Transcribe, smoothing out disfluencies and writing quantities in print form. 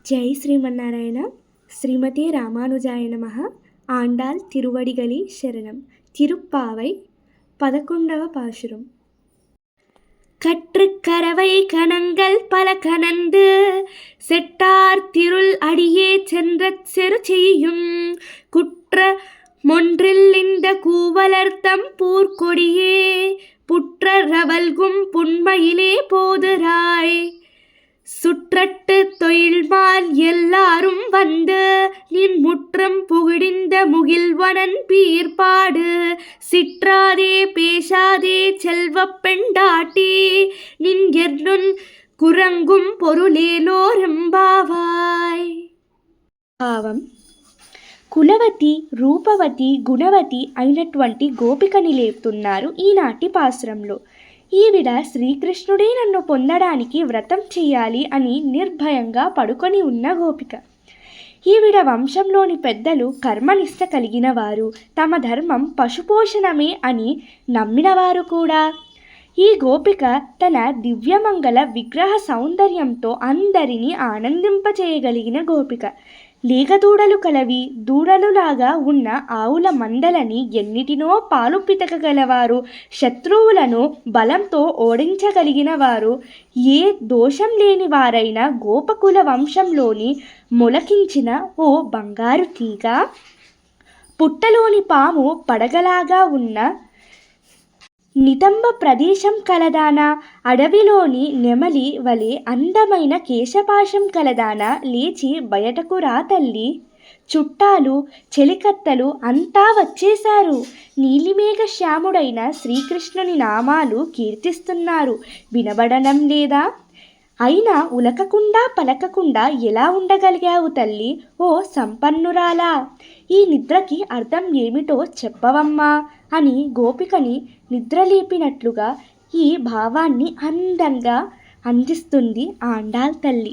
జై శ్రీమన్నారాయణ. శ్రీమతే రామానుజాయ నమః. ఆండాల్ తిరువడిగలి శరణం. తిరుప్పావై 11వ பாசுரம். கற்றுக்கரவை கணங்கள் பல கனந்து செட்டார் திருள் அடியே சென்ற செரு செய்யும் குற்ற மொன்றில் இந்த கூவலர்த்தம் பூர்கொடியே புற்ற ரவல்கும் புண்மையிலே போதுராய் சுற்றட்டு தொழில்மால் எல்லாரும் வந்து நின் முற்றம் புகிடிந்த முகில்வனன் பீர்பாடு சிற்றாதே பேசாதே செல்வ பெண்டாட்டி நின் எர்னுன் குரங்கும் பொருளேலோரெம்பாவாய். భావం: కులవతి, రూపవతి, గుణవతి అయినటువంటి గోపికని లేపుతున్నారు ఈనాటి పాసురంలో. ఈవిడ శ్రీకృష్ణుడే నన్ను పొందడానికి వ్రతం చెయ్యాలి అని నిర్భయంగా పడుకొని ఉన్న గోపిక. ఈవిడ వంశంలోని పెద్దలు కర్మనిష్ట కలిగిన వారు, తమ ధర్మం పశుపోషణమే అని నమ్మినవారు కూడా. ఈ గోపిక తన దివ్యమంగళ విగ్రహ సౌందర్యంతో అందరినీ ఆనందింపచేయగలిగిన గోపిక. లేగదూడలు కలవి, దూడలులాగా ఉన్న ఆవుల మందలని ఎన్నిటినో పాలు పితకగలవారు, శత్రువులను బలంతో ఓడించగలిగిన వారు, ఏ దోషం లేని వారైన గోపకుల వంశంలోని మొలకించిన ఓ బంగారు తీగ, పుట్టలోని పాము పడగలాగా ఉన్న నితంబ ప్రదేశం కలదానా, అడవిలోని నెమలి వలె అందమైన కేశపాశం కలదానా, లేచి బయటకు రా తల్లి. చుట్టాలు, చెలికత్తలు అంతా వచ్చేశారు. నీలిమేఘ శ్యాముడైన శ్రీకృష్ణుని నామాలు కీర్తిస్తున్నారు. వినబడడం లేదా? అయినా ఉలకకుండా పలకకుండా ఎలా ఉండగలిగావు తల్లి? ఓ సంపన్నురాలా, ఈ నిద్రకి అర్థం ఏమిటో చెప్పవమ్మా అని గోపికని నిద్రలేపినట్లుగా ఈ భావాన్ని అందంగా అందిస్తుంది ఆండాల్ తల్లి.